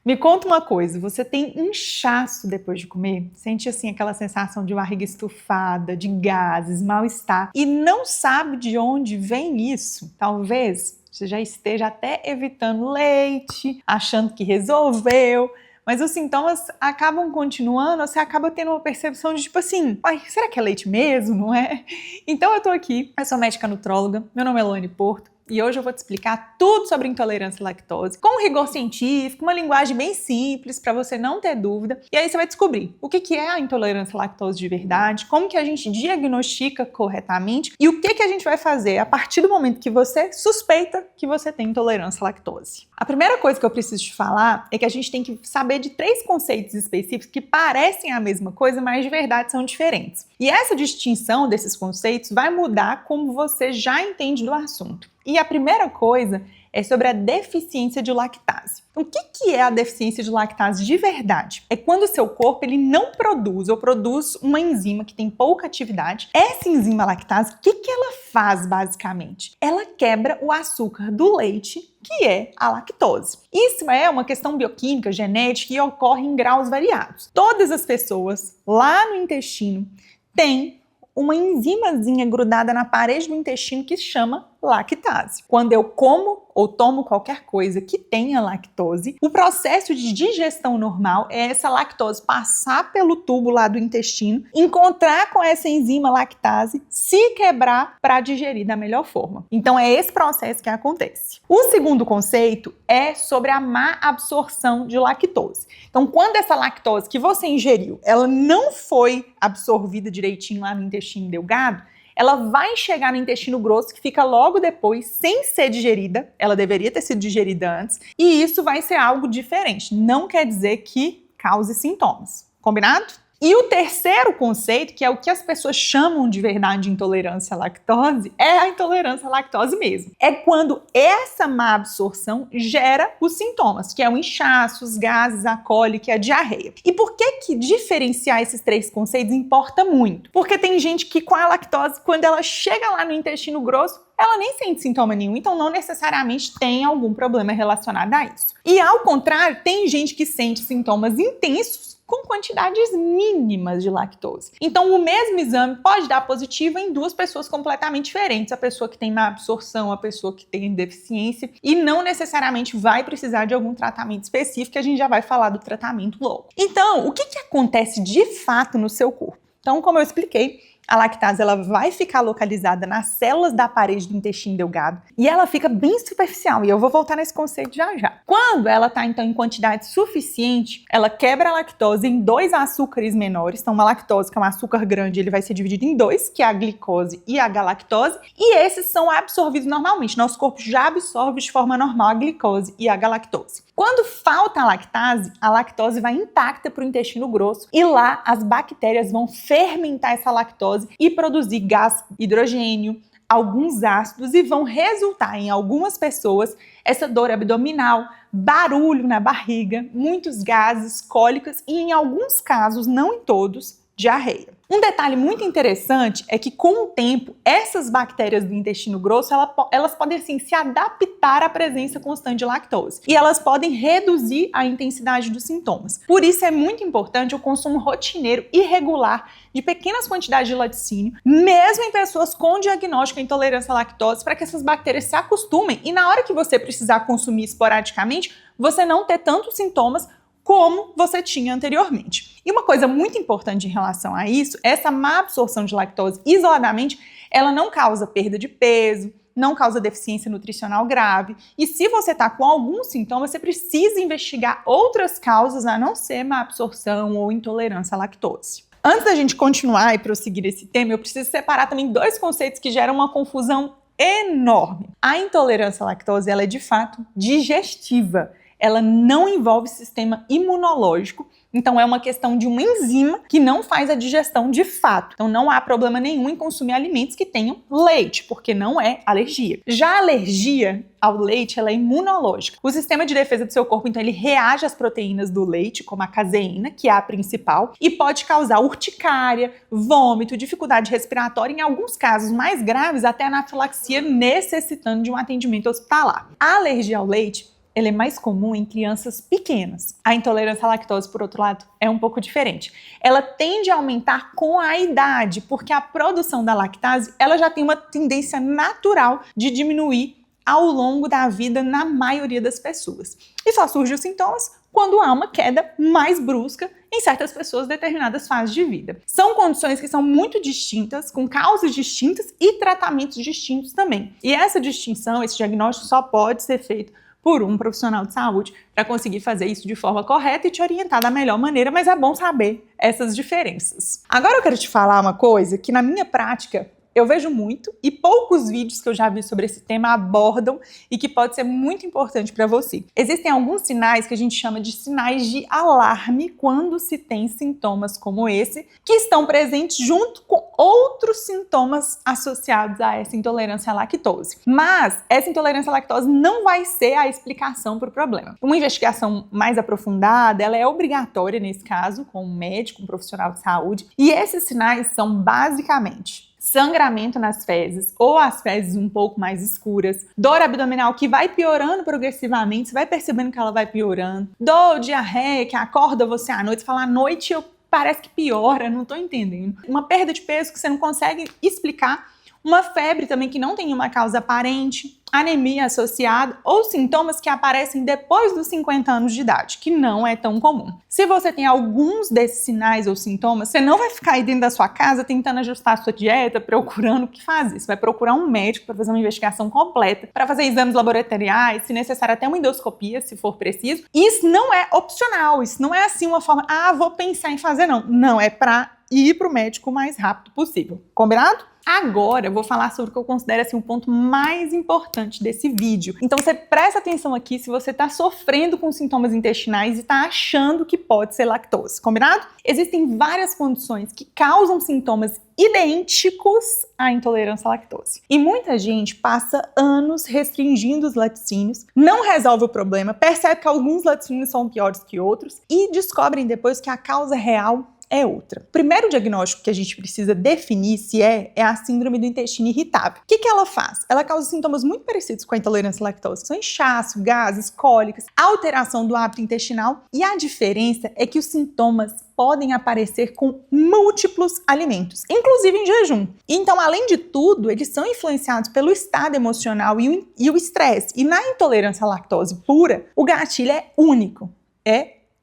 Me conta uma coisa, você tem inchaço depois de comer? Sente assim aquela sensação de barriga estufada, de gases, mal-estar e não sabe de onde vem isso? Talvez você já esteja até evitando leite, achando que resolveu, mas os sintomas acabam continuando, você acaba tendo uma percepção de tipo assim, ai, será que é leite mesmo, não é? Então eu tô aqui, eu sou médica nutróloga, meu nome é Elaine Porto, e hoje eu vou te explicar tudo sobre intolerância à lactose, com rigor científico, uma linguagem bem simples, para você não ter dúvida. E aí você vai descobrir o que é a intolerância à lactose de verdade, como que a gente diagnostica corretamente e o que a gente vai fazer a partir do momento que você suspeita que você tem intolerância à lactose. A primeira coisa que eu preciso te falar é que a gente tem que saber de 3 conceitos específicos que parecem a mesma coisa, mas de verdade são diferentes. E essa distinção desses conceitos vai mudar como você já entende do assunto. E a primeira coisa é sobre a deficiência de lactase. Então, o que é a deficiência de lactase de verdade? É quando o seu corpo ele não produz ou produz uma enzima que tem pouca atividade. Essa enzima lactase, o que ela faz basicamente? Ela quebra o açúcar do leite, que é a lactose. Isso é uma questão bioquímica, genética e ocorre em graus variados. Todas as pessoas lá no intestino têm uma enzimazinha grudada na parede do intestino que se chama lactase. Quando eu como ou tomo qualquer coisa que tenha lactose, o processo de digestão normal é essa lactose passar pelo tubo lá do intestino, encontrar com essa enzima lactase, se quebrar para digerir da melhor forma. Então é esse processo que acontece. O segundo conceito é sobre a má absorção de lactose. Então quando essa lactose que você ingeriu, ela não foi absorvida direitinho lá no intestino delgado, ela vai chegar no intestino grosso, que fica logo depois, sem ser digerida. Ela deveria ter sido digerida antes. E isso vai ser algo diferente. Não quer dizer que cause sintomas. Combinado? E o terceiro conceito, que é o que as pessoas chamam de verdade de intolerância à lactose, é a intolerância à lactose mesmo. É quando essa má absorção gera os sintomas, que é o inchaço, os gases, a cólica e a diarreia. E por que diferenciar esses 3 conceitos importa muito? Porque tem gente que com a lactose, quando ela chega lá no intestino grosso, ela nem sente sintoma nenhum, então não necessariamente tem algum problema relacionado a isso. E ao contrário, tem gente que sente sintomas intensos com quantidades mínimas de lactose. Então, o mesmo exame pode dar positivo em 2 pessoas completamente diferentes, a pessoa que tem má absorção, a pessoa que tem deficiência, e não necessariamente vai precisar de algum tratamento específico, que a gente já vai falar do tratamento logo. Então, o que acontece de fato no seu corpo? Então, como eu expliquei, a lactase ela vai ficar localizada nas células da parede do intestino delgado e ela fica bem superficial, e eu vou voltar nesse conceito já já. Quando ela está então em quantidade suficiente, ela quebra a lactose em 2 açúcares menores. Então uma lactose, que é um açúcar grande, ele vai ser dividido em 2, que é a glicose e a galactose, e esses são absorvidos normalmente. Nosso corpo já absorve de forma normal a glicose e a galactose. Quando falta a lactose vai intacta para o intestino grosso e lá as bactérias vão fermentar essa lactose e produzir gás hidrogênio, alguns ácidos, e vão resultar em algumas pessoas essa dor abdominal, barulho na barriga, muitos gases, cólicas e em alguns casos, não em todos, diarreia. Um detalhe muito interessante é que com o tempo, essas bactérias do intestino grosso, elas podem assim, se adaptar à presença constante de lactose e elas podem reduzir a intensidade dos sintomas. Por isso é muito importante o consumo rotineiro e regular de pequenas quantidades de laticínio, mesmo em pessoas com diagnóstico de intolerância à lactose, para que essas bactérias se acostumem e na hora que você precisar consumir esporadicamente, você não ter tantos sintomas como você tinha anteriormente. E uma coisa muito importante em relação a isso, essa má absorção de lactose isoladamente, ela não causa perda de peso, não causa deficiência nutricional grave. E se você está com algum sintoma, você precisa investigar outras causas a não ser má absorção ou intolerância à lactose. Antes da gente continuar e prosseguir esse tema, eu preciso separar também 2 conceitos que geram uma confusão enorme. A intolerância à lactose, ela é de fato digestiva. Ela não envolve sistema imunológico, então é uma questão de uma enzima que não faz a digestão de fato. Então não há problema nenhum em consumir alimentos que tenham leite, porque não é alergia. Já a alergia ao leite, ela é imunológica. O sistema de defesa do seu corpo, então, ele reage às proteínas do leite, como a caseína, que é a principal, e pode causar urticária, vômito, dificuldade respiratória, em alguns casos mais graves, até anafilaxia, necessitando de um atendimento hospitalar. A alergia ao leite ela é mais comum em crianças pequenas. A intolerância à lactose, por outro lado, é um pouco diferente. Ela tende a aumentar com a idade, porque a produção da lactase, ela já tem uma tendência natural de diminuir ao longo da vida na maioria das pessoas. E só surgem os sintomas quando há uma queda mais brusca em certas pessoas em determinadas fases de vida. São condições que são muito distintas, com causas distintas e tratamentos distintos também. E essa distinção, esse diagnóstico só pode ser feito por um profissional de saúde para conseguir fazer isso de forma correta e te orientar da melhor maneira, mas é bom saber essas diferenças. Agora eu quero te falar uma coisa que na minha prática eu vejo muito e poucos vídeos que eu já vi sobre esse tema abordam e que pode ser muito importante para você. Existem alguns sinais que a gente chama de sinais de alarme quando se tem sintomas como esse, que estão presentes junto com outros sintomas associados a essa intolerância à lactose. Mas essa intolerância à lactose não vai ser a explicação para o problema. Uma investigação mais aprofundada, ela é obrigatória nesse caso, com um médico, um profissional de saúde, e esses sinais são basicamente sangramento nas fezes ou as fezes um pouco mais escuras, dor abdominal que vai piorando progressivamente, você vai percebendo que ela vai piorando, dor, diarreia que acorda você à noite, você fala à noite parece que piora, não tô entendendo, uma perda de peso que você não consegue explicar, uma febre também que não tem uma causa aparente, anemia associada ou sintomas que aparecem depois dos 50 anos de idade, que não é tão comum. Se você tem alguns desses sinais ou sintomas, você não vai ficar aí dentro da sua casa tentando ajustar a sua dieta, procurando o que fazer. Você vai procurar um médico para fazer uma investigação completa, para fazer exames laboratoriais, se necessário até uma endoscopia, se for preciso. Isso não é opcional, isso não é assim uma forma, vou pensar em fazer, não. Não, é para ir para o médico o mais rápido possível. Combinado? Agora eu vou falar sobre o que eu considero assim, o ponto mais importante desse vídeo. Então você presta atenção aqui se você está sofrendo com sintomas intestinais e está achando que pode ser lactose, combinado? Existem várias condições que causam sintomas idênticos à intolerância à lactose. E muita gente passa anos restringindo os laticínios, não resolve o problema, percebe que alguns laticínios são piores que outros e descobrem depois que a causa real é outra. O primeiro diagnóstico que a gente precisa definir se é a síndrome do intestino irritável. O que ela faz? Ela causa sintomas muito parecidos com a intolerância à lactose. São inchaço, gases, cólicas, alteração do hábito intestinal e a diferença é que os sintomas podem aparecer com múltiplos alimentos, inclusive em jejum. Então, além de tudo, eles são influenciados pelo estado emocional e o estresse. E na intolerância à lactose pura, o gatilho é único.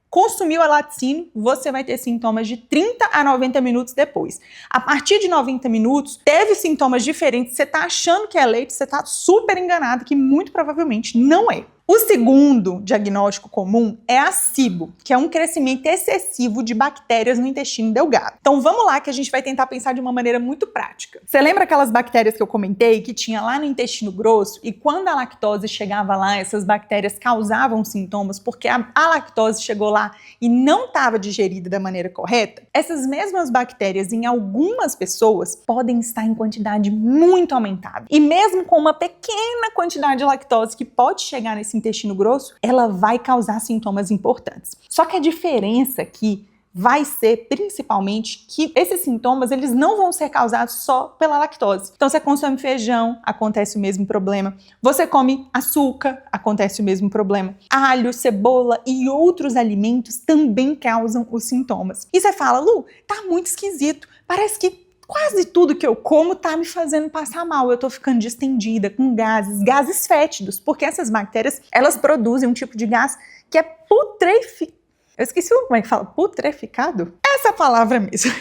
Consumiu a laticínio, você vai ter sintomas de 30 a 90 minutos depois. A partir de 90 minutos, teve sintomas diferentes, você está achando que é leite, você está super enganado, que muito provavelmente não é. O segundo diagnóstico comum é a SIBO, que é um crescimento excessivo de bactérias no intestino delgado. Então vamos lá que a gente vai tentar pensar de uma maneira muito prática. Você lembra aquelas bactérias que eu comentei que tinha lá no intestino grosso e quando a lactose chegava lá, essas bactérias causavam sintomas porque a lactose chegou lá e não estava digerida da maneira correta? Essas mesmas bactérias em algumas pessoas podem estar em quantidade muito aumentada. E mesmo com uma pequena quantidade de lactose que pode chegar nesse intestino grosso, ela vai causar sintomas importantes. Só que a diferença aqui vai ser principalmente que esses sintomas eles não vão ser causados só pela lactose. Então você consome feijão, acontece o mesmo problema. Você come açúcar, acontece o mesmo problema. Alho, cebola e outros alimentos também causam os sintomas. E você fala, Lu, tá muito esquisito. Parece que quase tudo que eu como tá me fazendo passar mal. Eu tô ficando distendida, com gases fétidos, porque essas bactérias, elas produzem um tipo de gás que é putreficado. Eu esqueci como é que fala, putreficado? Essa palavra mesmo,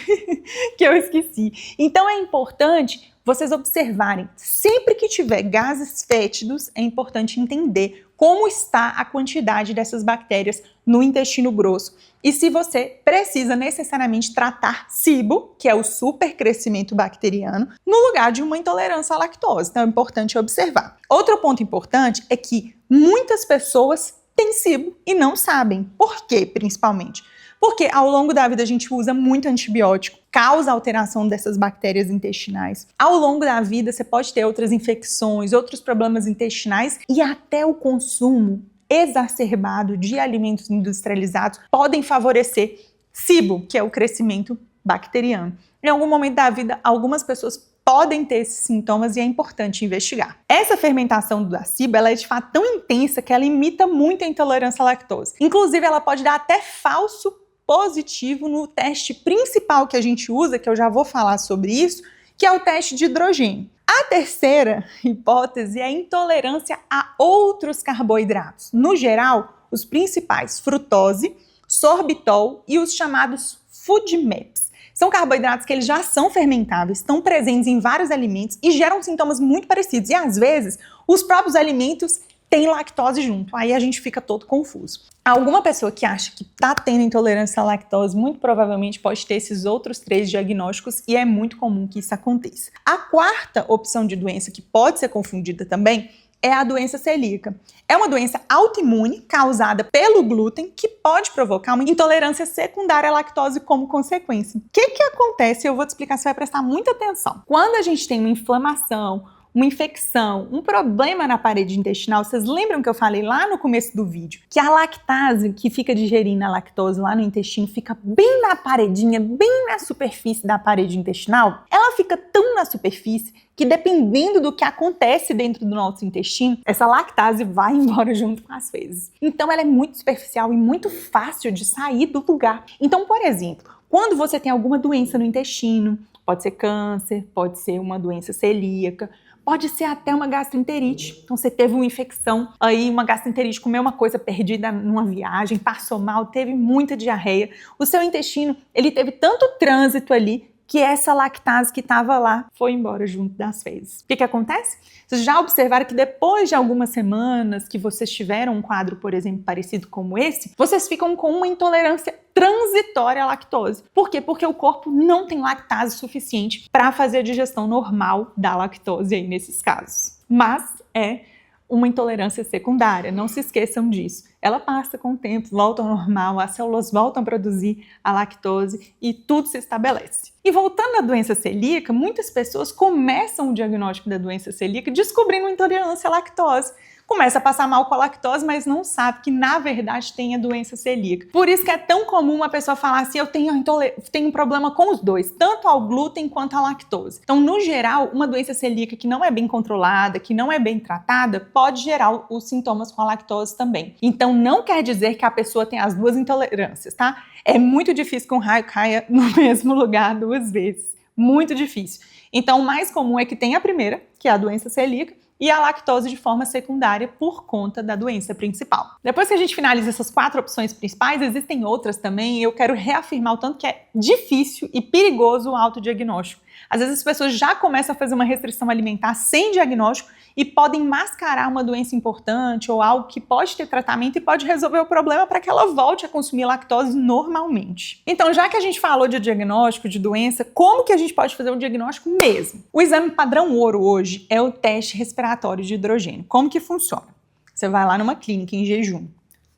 que eu esqueci. Então é importante vocês observarem, sempre que tiver gases fétidos, é importante entender como está a quantidade dessas bactérias no intestino grosso. E se você precisa necessariamente tratar SIBO, que é o supercrescimento bacteriano, no lugar de uma intolerância à lactose. Então é importante observar. Outro ponto importante é que muitas pessoas têm SIBO e não sabem. Por quê, principalmente? Porque ao longo da vida a gente usa muito antibiótico, causa alteração dessas bactérias intestinais. Ao longo da vida você pode ter outras infecções, outros problemas intestinais e até o consumo exacerbado de alimentos industrializados podem favorecer SIBO, que é o crescimento bacteriano. Em algum momento da vida, algumas pessoas podem ter esses sintomas e é importante investigar. Essa fermentação do Daciba, ela é de fato tão intensa que ela imita muito a intolerância à lactose. Inclusive, ela pode dar até falso positivo no teste principal que a gente usa, que eu já vou falar sobre isso, que é o teste de hidrogênio. A terceira hipótese é a intolerância a outros carboidratos. No geral, os principais, frutose, sorbitol e os chamados FODMAPs. São carboidratos que eles já são fermentáveis, estão presentes em vários alimentos e geram sintomas muito parecidos. E às vezes, os próprios alimentos têm lactose junto. Aí a gente fica todo confuso. Alguma pessoa que acha que está tendo intolerância à lactose, muito provavelmente pode ter esses outros 3 diagnósticos e é muito comum que isso aconteça. A quarta opção de doença que pode ser confundida também é a doença celíaca. É uma doença autoimune causada pelo glúten que pode provocar uma intolerância secundária à lactose como consequência. O que acontece? Eu vou te explicar, você vai prestar muita atenção. Quando a gente tem uma inflamação, uma infecção, um problema na parede intestinal, vocês lembram que eu falei lá no começo do vídeo que a lactase que fica digerindo a lactose lá no intestino fica bem na paredinha, bem na superfície da parede intestinal? Ela fica tão na superfície que dependendo do que acontece dentro do nosso intestino, essa lactase vai embora junto com as fezes. Então ela é muito superficial e muito fácil de sair do lugar. Então, por exemplo, quando você tem alguma doença no intestino, pode ser câncer, pode ser uma doença celíaca, pode ser até uma gastroenterite. Então você teve uma infecção, aí uma gastroenterite, comeu uma coisa perdida numa viagem, passou mal, teve muita diarreia. O seu intestino, ele teve tanto trânsito ali que essa lactase que estava lá foi embora junto das fezes. O que acontece? Vocês já observaram que depois de algumas semanas que vocês tiveram um quadro, por exemplo, parecido como esse, vocês ficam com uma intolerância transitória à lactose. Por quê? Porque o corpo não tem lactase suficiente para fazer a digestão normal da lactose aí nesses casos. Mas é uma intolerância secundária, não se esqueçam disso. Ela passa com o tempo, volta ao normal, as células voltam a produzir a lactose e tudo se estabelece. E voltando à doença celíaca, muitas pessoas começam o diagnóstico da doença celíaca descobrindo intolerância à lactose. Começa a passar mal com a lactose, mas não sabe que na verdade tem a doença celíaca. Por isso que é tão comum uma pessoa falar assim, eu tenho um problema com os dois, tanto ao glúten quanto à lactose. Então, no geral, uma doença celíaca que não é bem controlada, que não é bem tratada, pode gerar os sintomas com a lactose também. Então, não quer dizer que a pessoa tem as duas intolerâncias, tá? É muito difícil que um raio caia no mesmo lugar 2 vezes. Muito difícil. Então, o mais comum é que tenha a primeira, que é a doença celíaca, e a lactose de forma secundária por conta da doença principal. Depois que a gente finaliza essas 4 opções principais, existem outras também, e eu quero reafirmar o tanto que é difícil e perigoso o autodiagnóstico. Às vezes as pessoas já começam a fazer uma restrição alimentar sem diagnóstico e podem mascarar uma doença importante ou algo que pode ter tratamento e pode resolver o problema para que ela volte a consumir lactose normalmente. Então, já que a gente falou de diagnóstico de doença, como que a gente pode fazer um diagnóstico mesmo? O exame padrão ouro hoje é o teste respiratório de hidrogênio. Como que funciona? Você vai lá numa clínica em jejum,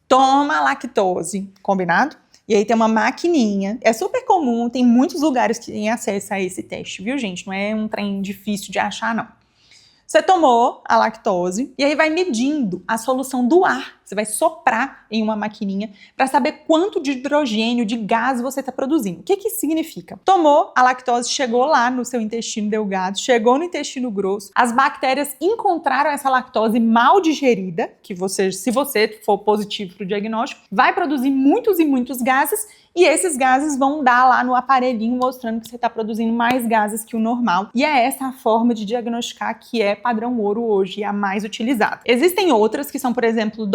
toma lactose, combinado? E aí tem uma maquininha, é super comum, tem muitos lugares que têm acesso a esse teste, viu gente? Não é um trem difícil de achar não. Você tomou a lactose e aí vai medindo a solução do ar. Você vai soprar em uma maquininha para saber quanto de hidrogênio, de gás você está produzindo. O que isso significa? Tomou a lactose, chegou lá no seu intestino delgado, chegou no intestino grosso, as bactérias encontraram essa lactose mal digerida, que se você for positivo para o diagnóstico, vai produzir muitos e muitos gases e esses gases vão dar lá no aparelhinho mostrando que você está produzindo mais gases que o normal. E é essa a forma de diagnosticar que é padrão ouro hoje e a mais utilizada. Existem outras que são, por exemplo,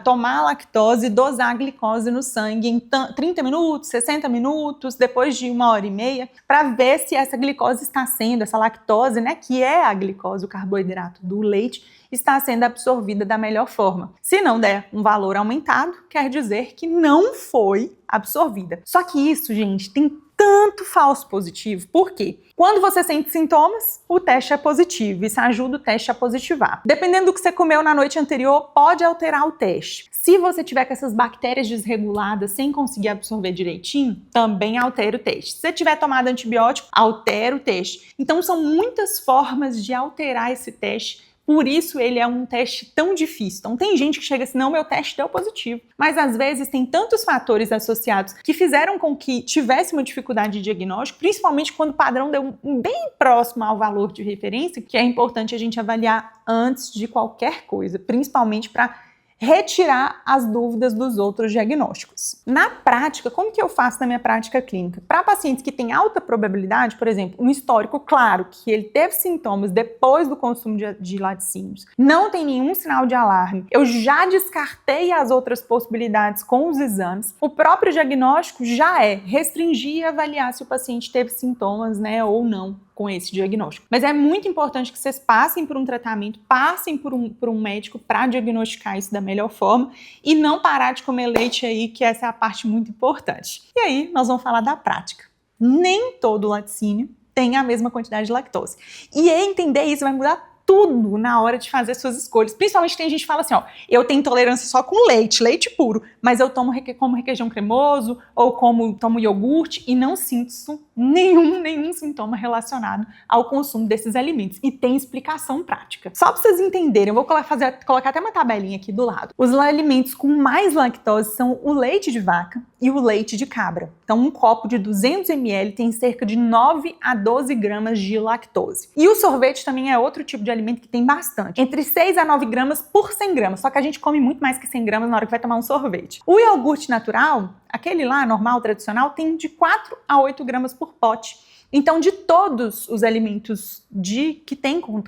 tomar a lactose e dosar a glicose no sangue em 30 minutos, 60 minutos, depois de 1h30, para ver se essa glicose está sendo, essa lactose, né, que é a glicose, o carboidrato do leite, está sendo absorvida da melhor forma. Se não der um valor aumentado, quer dizer que não foi absorvida. Só que isso, gente, tem tanto falso positivo. Por quê? Quando você sente sintomas, o teste é positivo. Isso ajuda o teste a positivar. Dependendo do que você comeu na noite anterior, pode alterar o teste. Se você tiver com essas bactérias desreguladas sem conseguir absorver direitinho, também altera o teste. Se você tiver tomado antibiótico, altera o teste. Então, são muitas formas de alterar esse teste Por isso ele é um teste tão difícil. Então tem gente que chega assim, não, meu teste deu positivo. Mas às vezes tem tantos fatores associados que fizeram com que tivesse uma dificuldade de diagnóstico, principalmente quando o padrão deu bem próximo ao valor de referência, que é importante a gente avaliar antes de qualquer coisa, principalmente para retirar as dúvidas dos outros diagnósticos. Na prática, como que eu faço na minha prática clínica? Para pacientes que têm alta probabilidade, por exemplo, um histórico claro que ele teve sintomas depois do consumo de laticínios, não tem nenhum sinal de alarme, eu já descartei as outras possibilidades com os exames, o próprio diagnóstico já é restringir e avaliar se o paciente teve sintomas, né, ou não com esse diagnóstico. Mas é muito importante que vocês passem por um tratamento, passem por um médico para diagnosticar isso da melhor forma e não parar de comer leite aí, que essa é a parte muito importante. E aí, nós vamos falar da prática. Nem todo laticínio tem a mesma quantidade de lactose. E entender isso vai mudar tudo na hora de fazer suas escolhas. Principalmente tem gente que fala assim, ó, eu tenho intolerância só com leite, leite puro, mas eu como requeijão cremoso ou tomo iogurte e não sinto nenhum sintoma relacionado ao consumo desses alimentos. E tem explicação prática. Só para vocês entenderem, eu vou colocar até uma tabelinha aqui do lado. Os alimentos com mais lactose são o leite de vaca e o leite de cabra. Então, um copo de 200 ml tem cerca de 9 a 12 gramas de lactose. E o sorvete também é outro tipo de alimento que tem bastante, entre 6 a 9 gramas por 100 gramas, só que a gente come muito mais que 100 gramas na hora que vai tomar um sorvete. O iogurte natural, aquele lá, normal, tradicional, tem de 4 a 8 gramas por pote. Então, de todos os alimentos que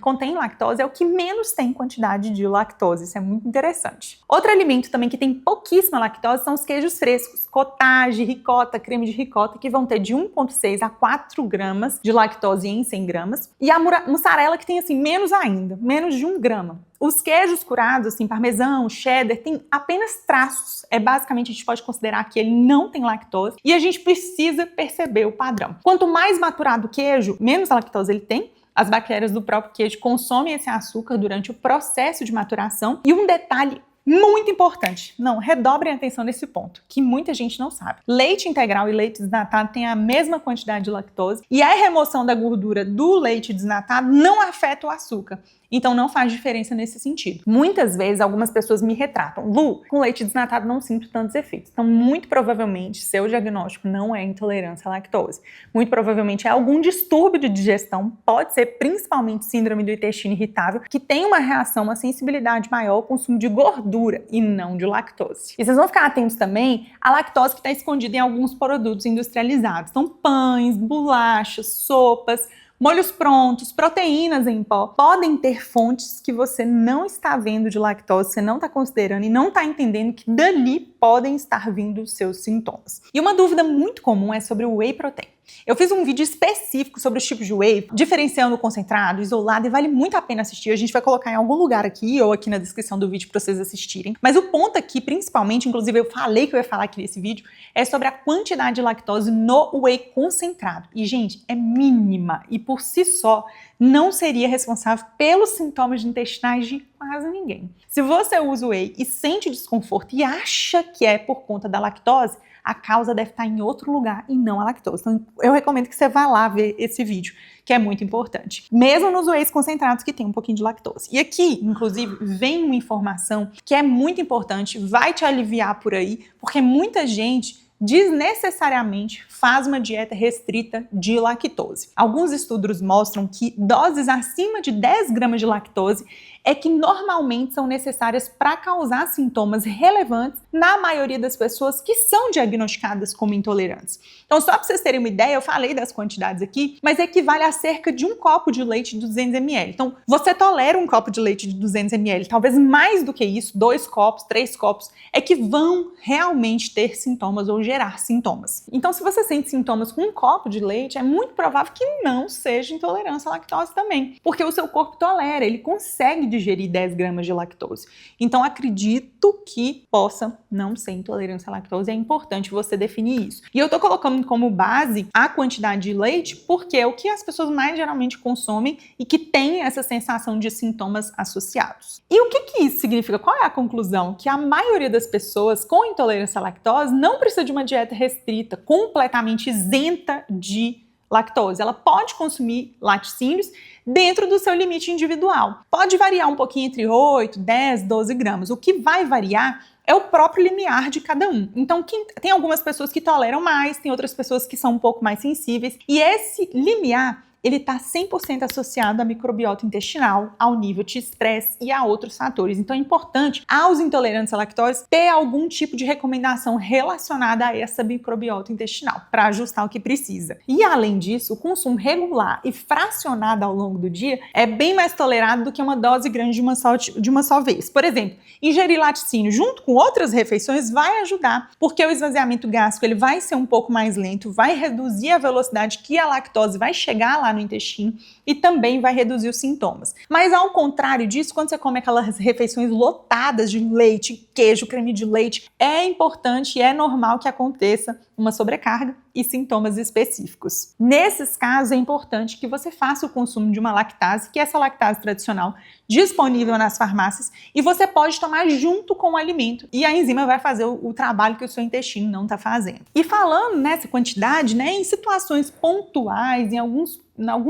contém lactose, é o que menos tem quantidade de lactose. Isso é muito interessante. Outro alimento também que tem pouquíssima lactose são os queijos frescos. Cottage, ricota, creme de ricota, que vão ter de 1,6 a 4 gramas de lactose em 100 gramas. E a mussarela, que tem assim, menos ainda, menos de 1 grama. Os queijos curados, assim, parmesão, cheddar, tem apenas traços. Basicamente, a gente pode considerar que ele não tem lactose e a gente precisa perceber o padrão. Quanto mais maturado o queijo, menos lactose ele tem. As bactérias do próprio queijo consomem esse açúcar durante o processo de maturação. E um detalhe muito importante, não, redobrem a atenção nesse ponto, que muita gente não sabe. Leite integral e leite desnatado têm a mesma quantidade de lactose e a remoção da gordura do leite desnatado não afeta o açúcar. Então não faz diferença nesse sentido. Muitas vezes algumas pessoas me retratam, Lu, com leite desnatado não sinto tantos efeitos. Então muito provavelmente seu diagnóstico não é intolerância à lactose. Muito provavelmente é algum distúrbio de digestão, pode ser principalmente síndrome do intestino irritável, que tem uma reação, uma sensibilidade maior ao consumo de gordura e não de lactose. E vocês vão ficar atentos também à lactose que está escondida em alguns produtos industrializados. Então pães, bolachas, sopas, molhos prontos, proteínas em pó, podem ter fontes que você não está vendo de lactose, você não está considerando e não está entendendo que dali podem estar vindo os seus sintomas. E uma dúvida muito comum é sobre o whey protein. Eu fiz um vídeo específico sobre os tipos de whey, diferenciando o concentrado, isolado, e vale muito a pena assistir. A gente vai colocar em algum lugar aqui ou aqui na descrição do vídeo para vocês assistirem. Mas o ponto aqui, principalmente, inclusive eu falei que eu ia falar aqui nesse vídeo, é sobre a quantidade de lactose no whey concentrado. E, gente, é mínima e por si só não seria responsável pelos sintomas intestinais de quase ninguém. Se você usa o whey e sente desconforto e acha que é por conta da lactose, a causa deve estar em outro lugar e não a lactose. Então, eu recomendo que você vá lá ver esse vídeo, que é muito importante. Mesmo nos wheys concentrados que tem um pouquinho de lactose. E aqui, inclusive, vem uma informação que é muito importante, vai te aliviar por aí, porque muita gente desnecessariamente faz uma dieta restrita de lactose. Alguns estudos mostram que doses acima de 10 gramas de lactose é que normalmente são necessárias para causar sintomas relevantes na maioria das pessoas que são diagnosticadas como intolerantes. Então, só para vocês terem uma ideia, eu falei das quantidades aqui, mas equivale a cerca de um copo de leite de 200 ml. Então, você tolera um copo de leite de 200 ml, talvez mais do que isso, 2 copos, 3 copos, é que vão realmente ter sintomas ou gerar sintomas. Então, se você sente sintomas com um copo de leite, é muito provável que não seja intolerância à lactose também, porque o seu corpo tolera, ele consegue digerir 10 gramas de lactose. Então, acredito que possa não ser intolerância à lactose, é importante você definir isso. E eu tô colocando como base a quantidade de leite porque é o que as pessoas mais geralmente consomem e que tem essa sensação de sintomas associados. E o que isso significa? Qual é a conclusão? Que a maioria das pessoas com intolerância à lactose não precisa de uma dieta restrita, completamente isenta de lactose. Ela pode consumir laticínios dentro do seu limite individual. Pode variar um pouquinho entre 8, 10, 12 gramas. O que vai variar é o próprio limiar de cada um. Então, tem algumas pessoas que toleram mais, tem outras pessoas que são um pouco mais sensíveis. E esse limiar, ele está 100% associado à microbiota intestinal, ao nível de estresse e a outros fatores. Então é importante, aos intolerantes à lactose, ter algum tipo de recomendação relacionada a essa microbiota intestinal, para ajustar o que precisa. E além disso, o consumo regular e fracionado ao longo do dia é bem mais tolerado do que uma dose grande de uma só vez. Por exemplo, ingerir laticínio junto com outras refeições vai ajudar, porque o esvaziamento gástrico ele vai ser um pouco mais lento, vai reduzir a velocidade que a lactose vai chegar lá no intestino e também vai reduzir os sintomas. Mas ao contrário disso, quando você come aquelas refeições lotadas de leite, queijo, creme de leite, é importante e é normal que aconteça uma sobrecarga e sintomas específicos. Nesses casos, é importante que você faça o consumo de uma lactase, que é essa lactase tradicional, disponível nas farmácias, e você pode tomar junto com o alimento. E a enzima vai fazer o trabalho que o seu intestino não está fazendo. E falando nessa quantidade, em situações pontuais, em alguns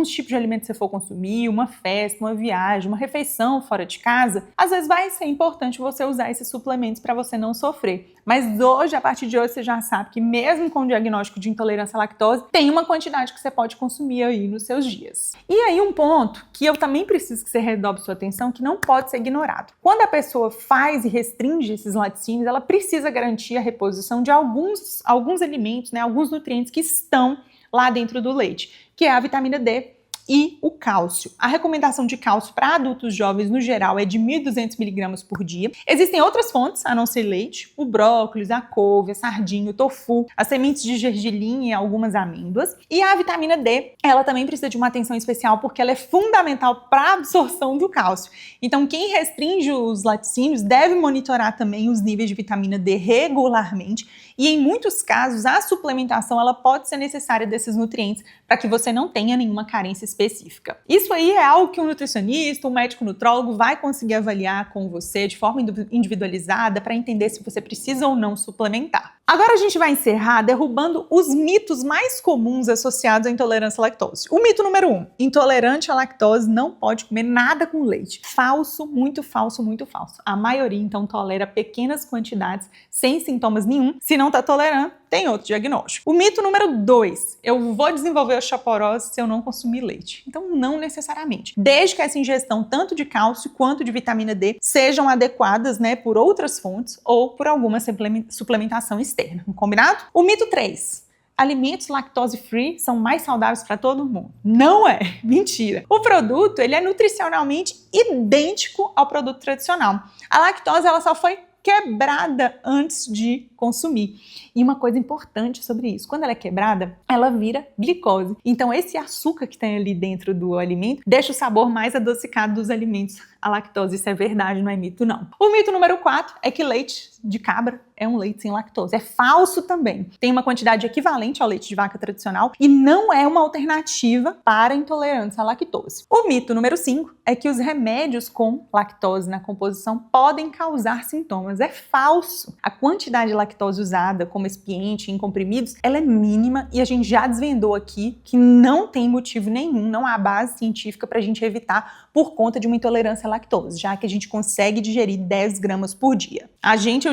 tipos de alimentos que você for consumir, uma festa, uma viagem, uma refeição fora de casa, às vezes vai ser importante você usar esses suplementos para você não sofrer. Mas hoje, a partir de hoje, você já sabe que mesmo com o diagnóstico de intolerância à lactose, tem uma quantidade que você pode consumir aí nos seus dias. E aí um ponto que eu também preciso que você redobre sua atenção, que não pode ser ignorado. Quando a pessoa faz e restringe esses laticínios, ela precisa garantir a reposição de alguns alimentos, alguns nutrientes que estão lá dentro do leite, que é a vitamina D e o cálcio. A recomendação de cálcio para adultos jovens, no geral, é de 1.200 miligramas por dia. Existem outras fontes, a não ser leite, o brócolis, a couve, a sardinha, o tofu, as sementes de gergelim e algumas amêndoas. E a vitamina D, ela também precisa de uma atenção especial porque ela é fundamental para a absorção do cálcio. Então, quem restringe os laticínios deve monitorar também os níveis de vitamina D regularmente e, em muitos casos, a suplementação ela pode ser necessária desses nutrientes para que você não tenha nenhuma carência específica. Isso aí é algo que um nutricionista, um médico nutrólogo vai conseguir avaliar com você de forma individualizada para entender se você precisa ou não suplementar. Agora a gente vai encerrar derrubando os mitos mais comuns associados à intolerância à lactose. O mito número 1, intolerante à lactose não pode comer nada com leite. Falso, muito falso, muito falso. A maioria então tolera pequenas quantidades sem sintomas nenhum. Se não está tolerando, tem outro diagnóstico. O mito número 2, eu vou desenvolver osteoporose se eu não consumir leite. Então não necessariamente. Desde que essa ingestão tanto de cálcio quanto de vitamina D sejam adequadas, por outras fontes ou por alguma suplementação externa. Combinado? O mito 3. Alimentos lactose free são mais saudáveis para todo mundo. Não é, mentira. O produto ele é nutricionalmente idêntico ao produto tradicional. A lactose ela só foi quebrada antes de consumir. E uma coisa importante sobre isso, quando ela é quebrada, ela vira glicose. Então esse açúcar que tem ali dentro do alimento deixa o sabor mais adocicado dos alimentos à lactose. Isso é verdade, não é mito não. O mito número 4 é que leite de cabra é um leite sem lactose. É falso também. Tem uma quantidade equivalente ao leite de vaca tradicional e não é uma alternativa para intolerância à lactose. O mito número 5 é que os remédios com lactose na composição podem causar sintomas. É falso. A quantidade de lactose usada como expiente em comprimidos, ela é mínima e a gente já desvendou aqui que não tem motivo nenhum, não há base científica para a gente evitar por conta de uma intolerância à lactose, já que a gente consegue digerir 10 gramas por dia.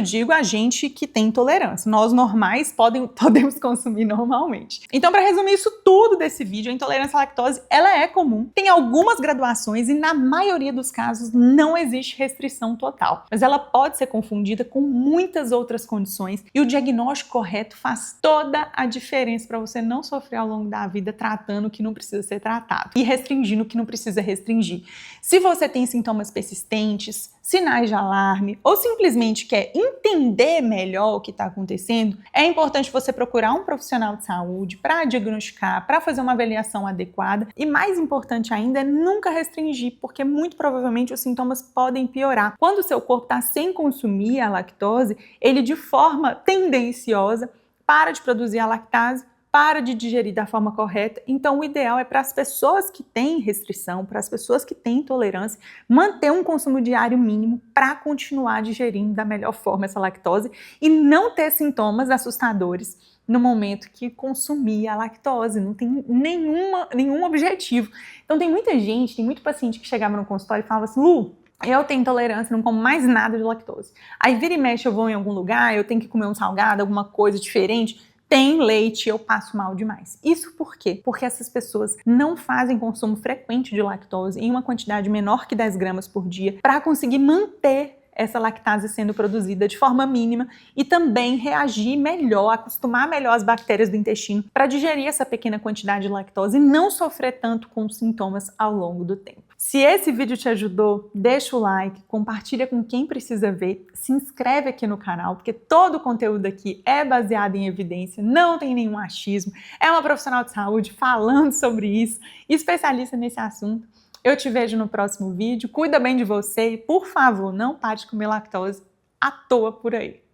Eu digo a gente que tem intolerância. Nós normais podemos consumir normalmente. Então, para resumir isso tudo desse vídeo, a intolerância à lactose, ela é comum, tem algumas graduações e na maioria dos casos não existe restrição total. Mas ela pode ser confundida com muitas outras condições e o diagnóstico correto faz toda a diferença para você não sofrer ao longo da vida tratando o que não precisa ser tratado e restringindo o que não precisa restringir. Se você tem sintomas persistentes, sinais de alarme ou simplesmente quer entender melhor o que está acontecendo, é importante você procurar um profissional de saúde para diagnosticar, para fazer uma avaliação adequada e mais importante ainda é nunca restringir, porque muito provavelmente os sintomas podem piorar. Quando o seu corpo está sem consumir a lactose, ele de forma tendenciosa para de produzir a lactase para de digerir da forma correta. Então, o ideal é para as pessoas que têm restrição, para as pessoas que têm intolerância, manter um consumo diário mínimo para continuar digerindo da melhor forma essa lactose e não ter sintomas assustadores no momento que consumir a lactose. Não tem nenhum objetivo. Então, tem muita gente, tem muito paciente que chegava no consultório e falava assim: Lu, eu tenho intolerância, não como mais nada de lactose. Aí vira e mexe, eu vou em algum lugar, eu tenho que comer um salgado, alguma coisa diferente, tem leite, eu passo mal demais. Isso por quê? Porque essas pessoas não fazem consumo frequente de lactose em uma quantidade menor que 10 gramas por dia para conseguir manter essa lactase sendo produzida de forma mínima e também reagir melhor, acostumar melhor as bactérias do intestino para digerir essa pequena quantidade de lactose e não sofrer tanto com os sintomas ao longo do tempo. Se esse vídeo te ajudou, deixa o like, compartilha com quem precisa ver, se inscreve aqui no canal, porque todo o conteúdo aqui é baseado em evidência, não tem nenhum achismo, é uma profissional de saúde falando sobre isso, especialista nesse assunto. Eu te vejo no próximo vídeo, cuida bem de você e, por favor, não pare de comer lactose à toa por aí.